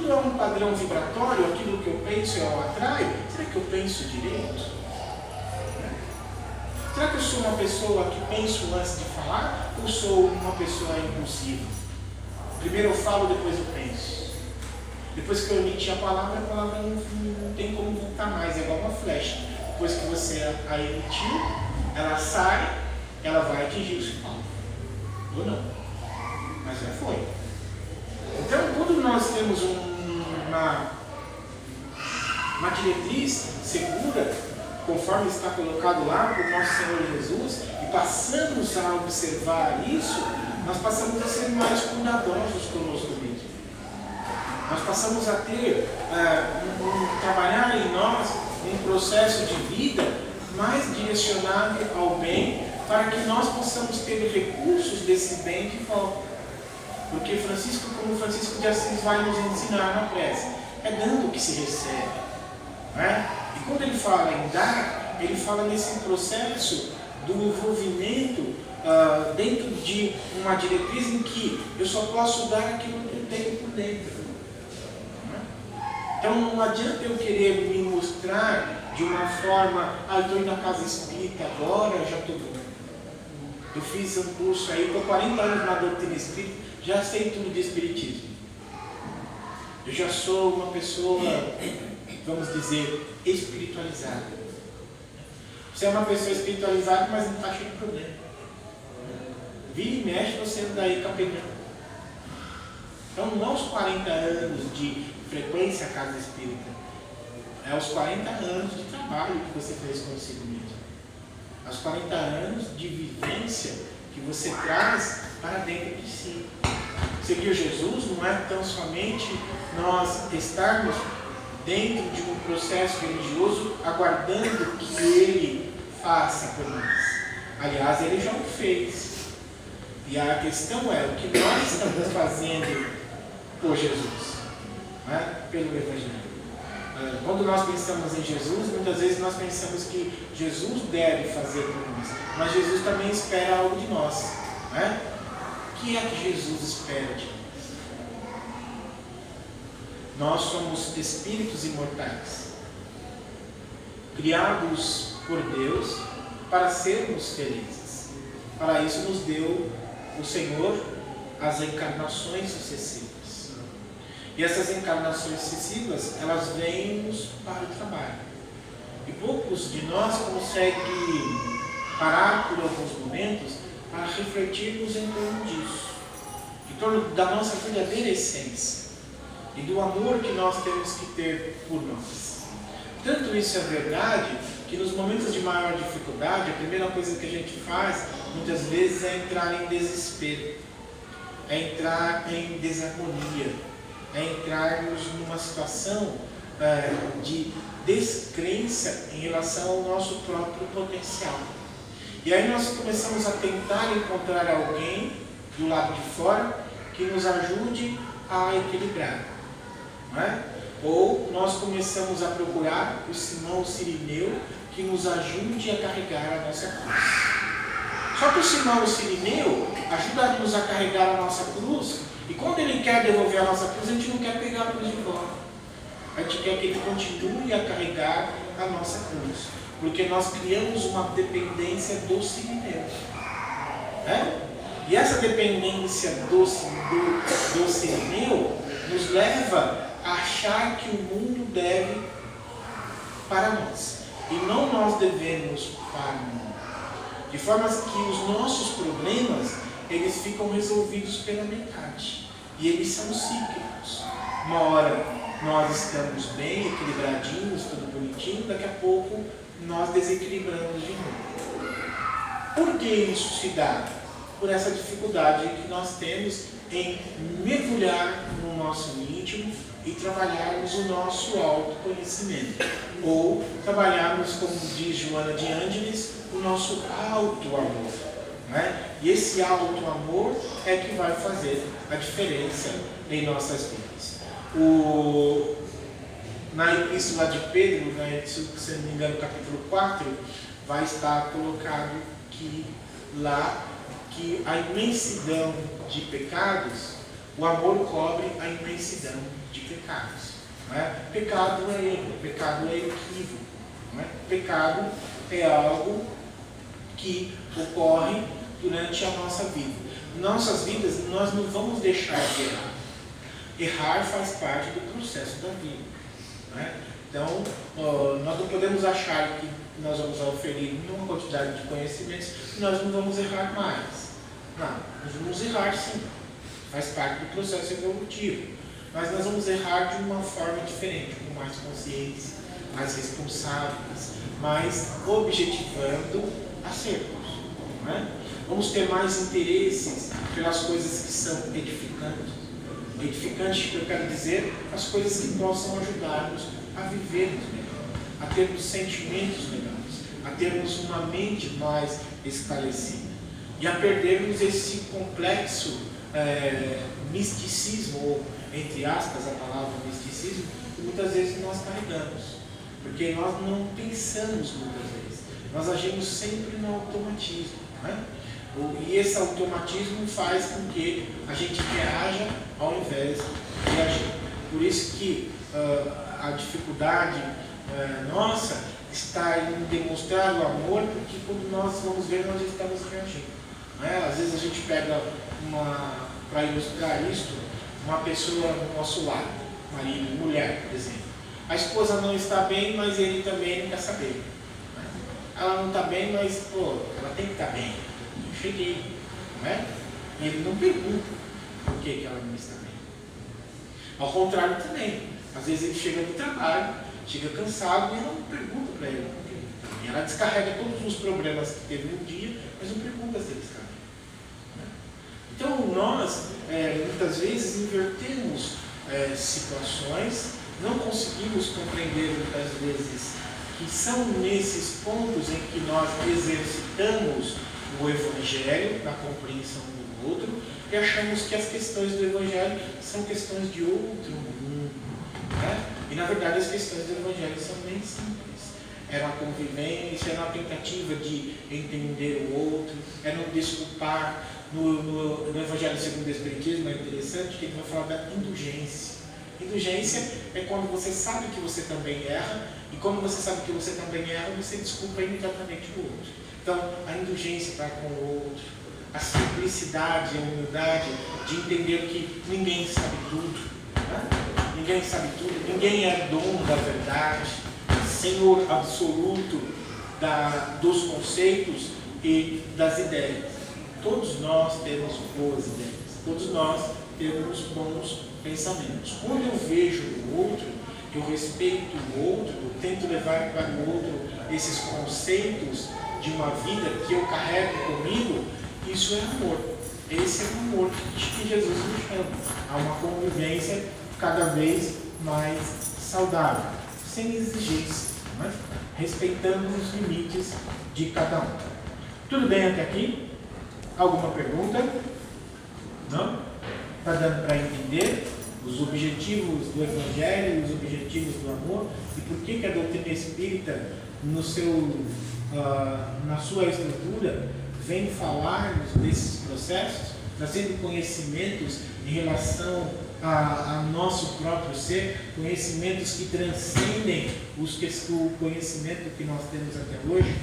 tudo é um padrão vibratório, aquilo que eu penso eu atraio, será que eu penso direito? Será que eu sou uma pessoa que penso antes de falar ou sou uma pessoa impulsiva? Primeiro eu falo, depois eu penso. Depois que eu emiti a palavra não tem como voltar mais, é igual uma flecha. Depois que você a emitiu, ela sai, ela vai atingir o seu alvo. Ou não. Mas já foi. Então, quando nós temos uma diretriz segura, conforme está colocado lá por nosso Senhor Jesus, e passamos a observar isso, nós passamos a ser mais cuidadosos conosco mesmo. Nós passamos a ter, trabalhar em nós um processo de vida mais direcionado ao bem, para que nós possamos ter recursos desse bem de volta. Porque como Francisco de Assis vai nos ensinar na prece, é dando que se recebe. Não é? E quando ele fala em dar, ele fala nesse processo do envolvimento dentro de uma diretriz em que eu só posso dar aquilo que eu tenho por dentro. Não é? Então não adianta eu querer me mostrar de uma forma, eu estou indo na casa espírita agora, já estou bom. Eu fiz um curso aí, estou 40 anos na doutrina espírita, já sei tudo de espiritismo. Eu já sou uma pessoa, vamos dizer, espiritualizada. Você é uma pessoa espiritualizada, mas não está cheio de problema. Vira e mexe, você anda aí capengando. Então não aos 40 anos de frequência à casa espírita, é aos 40 anos de trabalho que você fez consigo mesmo. Aos 40 anos de vivência que você traz para dentro de si. Seguir Jesus não é tão somente nós estarmos dentro de um processo religioso aguardando que Ele faça por nós. Aliás, Ele já o fez. E a questão é o que nós estamos fazendo por Jesus, né? Pelo Evangelho. Quando nós pensamos em Jesus, muitas vezes nós pensamos que Jesus deve fazer por nós, mas Jesus também espera algo de nós. Né? O que é que Jesus espera de nós? Nós somos espíritos imortais, criados por Deus para sermos felizes. Para isso nos deu o Senhor as encarnações sucessivas. E essas encarnações sucessivas, elas vêm-nos para o trabalho. E poucos de nós conseguem parar por alguns momentos para refletirmos em torno disso, em torno da nossa verdadeira essência e do amor que nós temos que ter por nós. Tanto isso é verdade que nos momentos de maior dificuldade, a primeira coisa que a gente faz, muitas vezes, é entrar em desespero, é entrar em desarmonia, é entrarmos numa situação de descrença em relação ao nosso próprio potencial. E aí nós começamos a tentar encontrar alguém do lado de fora que nos ajude a equilibrar. Não é? Ou nós começamos a procurar o Simão Sirineu que nos ajude a carregar a nossa cruz. Só que o Simão Sirineu ajuda-nos a carregar a nossa cruz. E quando ele quer devolver a nossa cruz, a gente não quer pegar a cruz de volta. A gente quer que ele continue a carregar a nossa cruz. Porque nós criamos uma dependência do Sirineu. E essa dependência do Sirineu nos leva a achar que o mundo deve para nós. E não nós devemos para o mundo. De forma que os nossos problemas eles ficam resolvidos pela metade. E eles são cíclicos. Uma hora nós estamos bem, equilibradinhos, tudo bonitinho, daqui a pouco nós desequilibramos de novo. Por que isso se dá? Por essa dificuldade que nós temos em mergulhar no nosso íntimo e trabalharmos o nosso autoconhecimento. Ou trabalharmos, como diz Joana de Ângeles, o nosso auto-amor. E esse auto-amor é que vai fazer a diferença em nossas vidas. Na Epístola de Pedro, se não me engano, capítulo 4, vai estar colocado que lá que a imensidão de pecados, o amor cobre a imensidão de pecados. pecados. Não é? Pecado é erro, pecado é equívoco. Não é? Pecado é algo que ocorre durante a nossa vida. Em nossas vidas, nós não vamos deixar de errar. Errar faz parte do processo da vida. Não é? Então, nós não podemos achar que nós vamos oferir uma quantidade de conhecimentos e nós não vamos errar mais. Não, nós vamos errar sim. Faz parte do processo evolutivo. Mas nós vamos errar de uma forma diferente, com mais consciência, mais responsáveis, mais objetivando acertos. Não é? Vamos ter mais interesses pelas coisas que são edificantes. Edificante, que eu quero dizer, as coisas que possam ajudar-nos a vivermos melhor, a termos sentimentos melhores, a termos uma mente mais esclarecida e a perdermos esse complexo misticismo, ou entre aspas a palavra misticismo, que muitas vezes nós carregamos, porque nós não pensamos muitas vezes, nós agimos sempre no automatismo, não é? E esse automatismo faz com que a gente reaja ao invés de agir. Por isso que a dificuldade nossa está em demonstrar o amor, porque quando nós vamos ver, nós estamos reagindo. Não é? Às vezes a gente pega para ilustrar isso, uma pessoa do nosso lado, marido, mulher, por exemplo. A esposa não está bem, mas ele também não quer saber. Não é? Ela não está bem, mas ela tem que estar bem. Eu cheguei, não é? E ele não pergunta por que ela não está bem. Ao contrário também. Às vezes ele chega do trabalho, chega cansado e ela não pergunta para ele por quê. E ela descarrega todos os problemas que teve no dia, mas não pergunta se ele está bem. Então nós, muitas vezes, invertemos situações, não conseguimos compreender muitas vezes que são nesses pontos em que nós exercitamos o Evangelho na compreensão do outro e achamos que as questões do Evangelho são questões de outro mundo. Né? E na verdade as questões do Evangelho são bem simples. É uma convivência, é uma tentativa de entender o outro, é não desculpar. No Evangelho segundo o Espiritismo é interessante que ele vai falar da indulgência. Indulgência é quando você sabe que você também erra, e quando você sabe que você também erra, você desculpa imediatamente o outro. Então, a indulgência para com o outro, a simplicidade, a humildade de entender que ninguém sabe tudo, né? Ninguém sabe tudo, ninguém é dono da verdade, senhor absoluto dos conceitos e das ideias. Todos nós temos boas ideias, todos nós temos bons pensamentos. Quando eu vejo o outro, eu respeito o outro, eu tento levar para o outro esses conceitos de uma vida que eu carrego comigo, isso é amor. Esse é o amor que Jesus nos chama. Há uma convivência cada vez mais saudável, sem exigência, mas respeitando os limites de cada um. Tudo bem até aqui? Alguma pergunta? Não? Está dando para entender os objetivos do Evangelho, os objetivos do amor e por que a doutrina espírita, na sua estrutura, vem falar desses processos, trazendo conhecimentos em relação a nosso próprio ser, conhecimentos que transcendem o conhecimento que nós temos até hoje.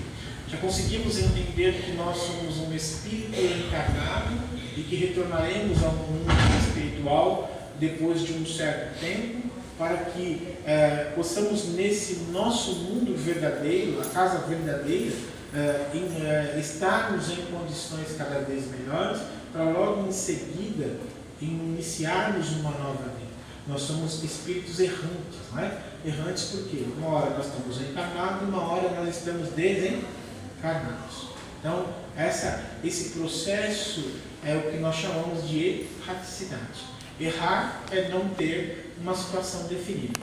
Já conseguimos entender que nós somos um espírito encarnado e que retornaremos ao mundo espiritual depois de um certo tempo, para que possamos, nesse nosso mundo verdadeiro, a casa verdadeira, estarmos em condições cada vez melhores, para logo em seguida iniciarmos uma nova vida. Nós somos espíritos errantes, não é? Errantes porque uma hora nós estamos encarnados, uma hora nós estamos desencarnados. Então, esse processo é o que nós chamamos de erraticidade. Errar é não ter uma situação definida.